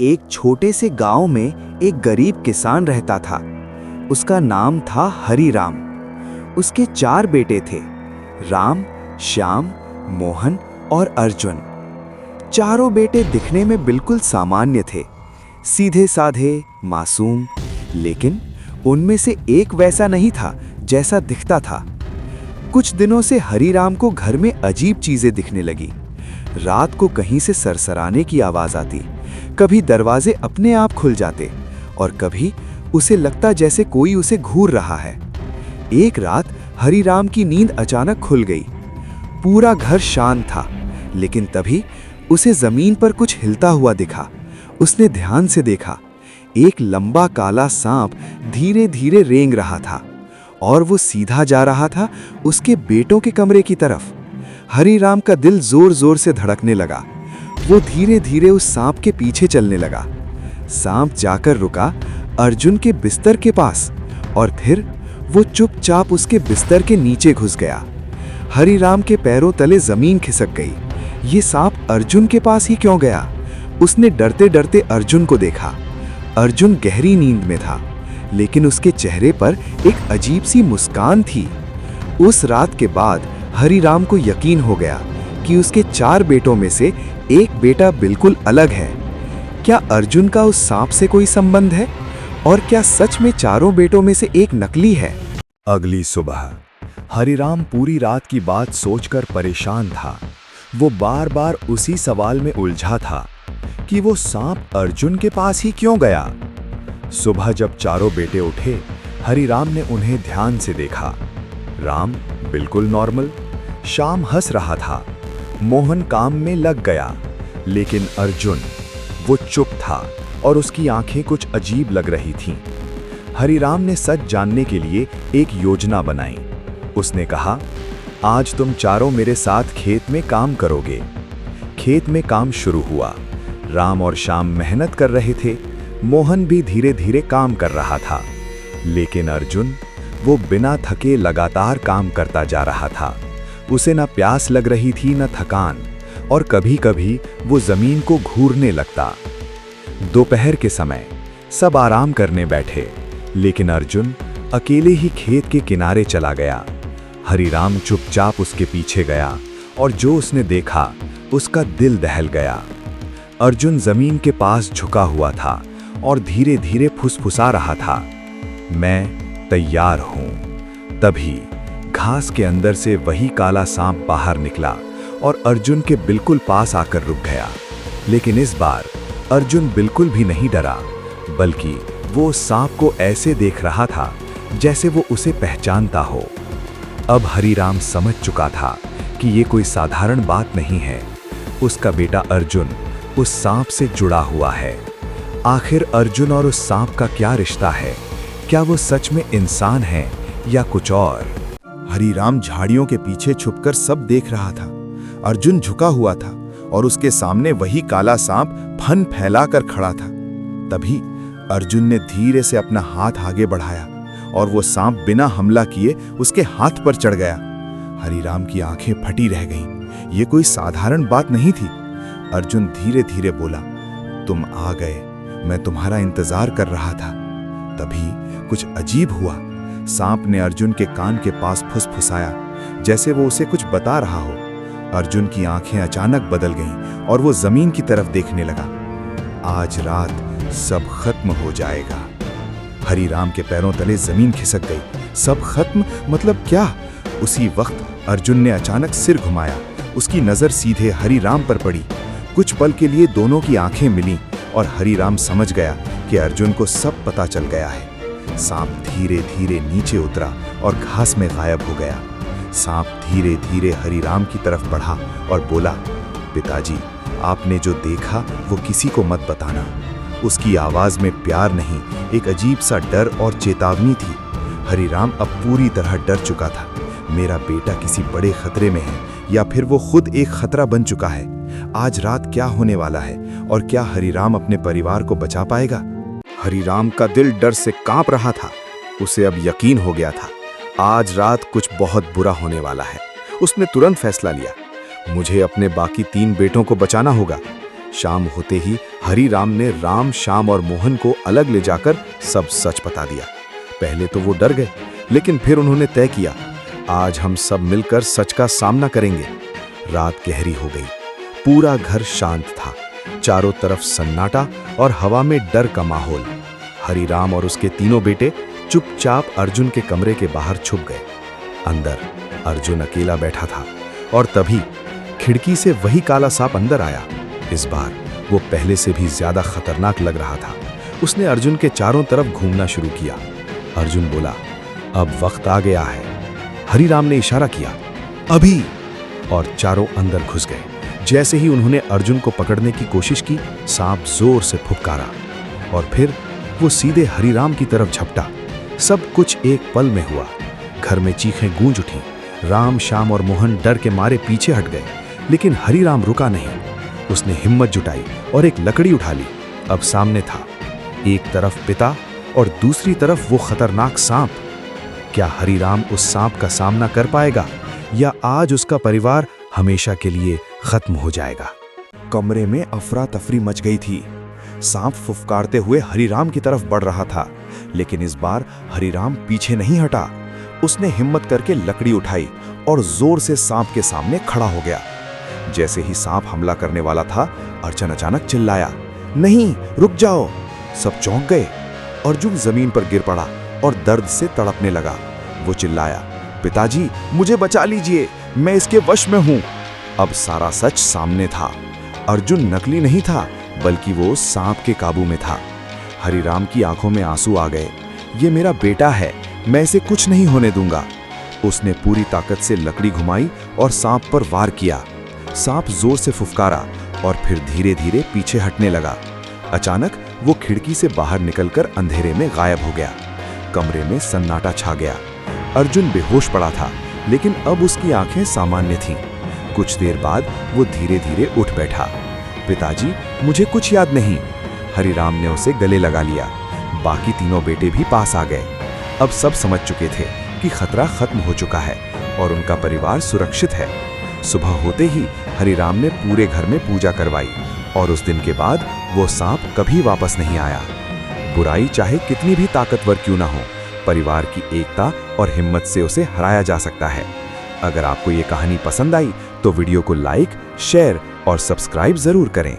एक छोटे से गांव में एक गरीब किसान रहता था। उसका नाम था हरी राम। उसके 4 बेटे थे, राम, श्याम, मोहन और अर्जुन। चारों बेटे दिखने में बिल्कुल सामान्य थे, सीधे साधे, मासूम। लेकिन उनमें से एक वैसा नहीं था जैसा दिखता था। कुछ दिनों से हरी राम को घर में अजीब चीजें दिखने लगी। रात को कहीं से सरसराने की आवाज आती, कभी दरवाजे अपने आप खुल जाते और कभी उसे लगता जैसे कोई उसे घूर रहा है। एक रात हरी राम की नींद अचानक खुल गई। पूरा घर शांत था, लेकिन तभी उसे जमीन पर कुछ हिलता हुआ दिखा। उसने ध्यान से देखा, एक लंबा काला सांप धीरे धीरे रेंग रहा था और वो सीधा जा रहा था उसके बेटों के कमरे की तरफ। हरी राम का दिल जोर जोर से धड़कने लगा। वो धीरे धीरे उस सांप के पीछे चलने लगा। सांप जाकर रुका अर्जुन के बिस्तर के पास और फिर वो चुपचाप उसके बिस्तर के नीचे घुस गया। हरी राम के पैरों तले जमीन खिसक गई। ये सांप अर्जुन के पास ही क्यों गया? उसने डरते डरते अर्जुन को देखा। अर्जुन गहरी नींद में था, लेकिन उसके चेहरे पर एक अजीब सी मुस्कान थी। उस रात के बाद हरी राम को यकीन हो गया कि उसके 4 बेटों में से एक बेटा बिल्कुल अलग है। क्या अर्जुन का उस सांप से कोई संबंध है? और क्या सच में चारों बेटों में से एक नकली है? अगली सुबह हरिराम पूरी रात की बात सोचकर परेशान था। वो बार बार उसी सवाल में उलझा था कि वो सांप अर्जुन के पास ही क्यों गया। सुबह जब चारों बेटे उठे, हरिराम ने उन्हें ध्यान से देखा। राम बिल्कुल नॉर्मल, श्याम हंस रहा था, मोहन काम में लग गया, लेकिन अर्जुन वो चुप था और उसकी आंखें कुछ अजीब लग रही थीं। हरिराम ने सच जानने के लिए एक योजना बनाई। उसने कहा, आज तुम चारों मेरे साथ खेत में काम करोगे। खेत में काम शुरू हुआ। राम और श्याम मेहनत कर रहे थे, मोहन भी धीरे धीरे काम कर रहा था, लेकिन अर्जुन वो बिना थके लगातार काम करता जा रहा था। उसे न प्यास लग रही थी न थकान, और कभी कभी वो जमीन को घूरने लगता। दोपहर के समय सब आराम करने बैठे, लेकिन अर्जुन अकेले ही खेत के किनारे चला गया। हरिराम चुपचाप उसके पीछे गया और जो उसने देखा उसका दिल दहल गया। अर्जुन जमीन के पास झुका हुआ था और धीरे धीरे फुसफुसा रहा था, मैं तैयार हूं। तभी घास के अंदर से वही काला सांप बाहर निकला और अर्जुन के बिल्कुल पास आकर रुक गया। लेकिन इस बार अर्जुन बिल्कुल भी नहीं डरा, बल्कि वो सांप को ऐसे देख रहा था जैसे वो उसे पहचानता हो। अब हरिराम समझ चुका था कि ये कोई साधारण बात नहीं है। उसका बेटा अर्जुन उस सांप से जुड़ा हुआ है। आखिर अर्जुन और उस सांप का क्या रिश्ता है? क्या वो सच में इंसान है या कुछ और? हरिराम झाड़ियों के पीछे छुपकर सब देख रहा था। अर्जुन झुका हुआ था और उसके सामने वही काला सांप फन फैलाकर खड़ा था। तभी अर्जुन ने धीरे से अपना हाथ आगे बढ़ाया और वो सांप बिना हमला किए उसके हाथ पर चढ़ गया। हरिराम की आंखें फटी रह गईं। ये कोई साधारण बात नहीं थी। अर्जुन धीरे धीरे बोला, तुम आ गए, मैं तुम्हारा इंतजार कर रहा था। तभी कुछ अजीब हुआ। सांप ने अर्जुन के कान के पास फुसफुसाया, जैसे वो उसे कुछ बता रहा हो। अर्जुन की आंखें अचानक बदल गईं और वो जमीन की तरफ देखने लगा। आज रात सब खत्म हो जाएगा। हरिराम के पैरों तले जमीन खिसक गई। सब खत्म मतलब क्या? उसी वक्त अर्जुन ने अचानक सिर घुमाया। उसकी नजर सीधे हरिराम पर पड़ी। कुछ पल के लिए दोनों की आंखें मिलीं और हरिराम समझ गया कि अर्जुन को सब पता चल गया है। सांप धीरे धीरे नीचे उतरा और घास में गायब हो गया। सांप धीरे धीरे हरिराम की तरफ बढ़ा और बोला, पिताजी, आपने जो देखा वो किसी को मत बताना। उसकी आवाज में प्यार नहीं, एक अजीब सा डर और चेतावनी थी। हरिराम अब पूरी तरह डर चुका था। मेरा बेटा किसी बड़े खतरे में है या फिर वो खुद एक खतरा बन चुका है। आज रात क्या होने वाला है और क्या हरिराम अपने परिवार को बचा पाएगा? हरिराम का दिल डर से कांप रहा था। उसे अब यकीन हो गया था, आज रात कुछ बहुत बुरा होने वाला है। उसने तुरंत फैसला लिया, मुझे अपने बाकी 3 बेटों को बचाना होगा। शाम होते ही हरी राम ने राम, श्याम और मोहन को अलग ले जाकर सब सच बता दिया। पहले तो वो डर गए, लेकिन फिर उन्होंने तय किया, आज हम सब मिलकर सच का सामना करेंगे। रात गहरी हो गई, पूरा घर शांत था, चारों तरफ सन्नाटा और हवा में डर का माहौल। हरी राम और उसके तीनों बेटे चुपचाप अर्जुन के कमरे के बाहर छुप गए। अंदर अर्जुन अकेला बैठा था और तभी खिड़की से वही काला सांप अंदर आया। इस बार वो पहले से भी ज्यादा खतरनाक लग रहा था। उसने अर्जुन के चारों तरफ घूमना शुरू किया। अर्जुन बोला, अब वक्त आ गया है। हरी राम ने इशारा किया, अभी, और चारों अंदर घुस गए। जैसे ही उन्होंने अर्जुन को पकड़ने की कोशिश की, सांप जोर से फुफकारा और फिर वो सीधे हरी राम की तरफ झपटा। सब कुछ एक पल में हुआ। घर में चीखें गूंज उठी। राम, श्याम और मोहन डर के मारे पीछे हट गए, लेकिन हरी राम रुका नहीं। उसने हिम्मत जुटाई और एक लकड़ी उठा ली। अब सामने था, एक तरफ पिता और दूसरी तरफ वो खतरनाक सांप। क्या हरी राम उस सांप का सामना कर पाएगा या आज उसका परिवार हमेशा के लिए खत्म हो जाएगा? कमरे में अफरा तफरी मच गई थी। सांप फुफकारते हुए हरिराम की तरफ बढ़ रहा था, लेकिन इस बार हरिराम पीछे नहीं हटा। उसने हिम्मत करके लकड़ी उठाई और जोर से सांप के सामने खड़ा हो गया। जैसे ही सांप हमला करने वाला था, अर्जुन अचानक चिल्लाया, नहीं, रुक जाओ। सब चौंक गए। अर्जुन जमीन पर गिर पड़ा और दर्द से तड़पने लगा। वो चिल्लाया, पिताजी, मुझे बचा लीजिए, मैं इसके वश में हूं। अब सारा सच सामने था। अर्जुन नकली नहीं था, बल्कि वो सांप के काबू में था। हरिराम की आंखों में आंसू आ गए। ये मेरा बेटा है, मैं इसे कुछ नहीं होने दूंगा। उसने पूरी ताकत से लकड़ी घुमाई और सांप पर वार किया। सांप जोर से फुफकारा और फिर धीरे धीरे पीछे हटने लगा। अचानक वो खिड़की से बाहर निकलकर अंधेरे में गायब हो गया। कमरे में सन्नाटा छा गया। अर्जुन बेहोश पड़ा था, लेकिन अब उसकी आंखें सामान्य थीं। कुछ देर बाद वो धीरे धीरे उठ बैठा। पिताजी, मुझे कुछ याद नहीं। हरिराम ने उसे गले लगा लिया। बाकी तीनों बेटे भी पास आ गए। अब सब समझ चुके थे कि खतरा खत्म हो चुका है और उनका परिवार सुरक्षित है। सुबह होते ही हरिराम ने पूरे घर में पूजा करवाई और उस दिन के बाद वो सांप कभी वापस नहीं आया। बुराई चाहे कितनी भी ताकतवर क्यों ना हो, परिवार की एकता और हिम्मत से उसे हराया जा सकता है। अगर आपको ये कहानी पसंद आई तो वीडियो को लाइक, शेयर और सब्सक्राइब जरूर करें।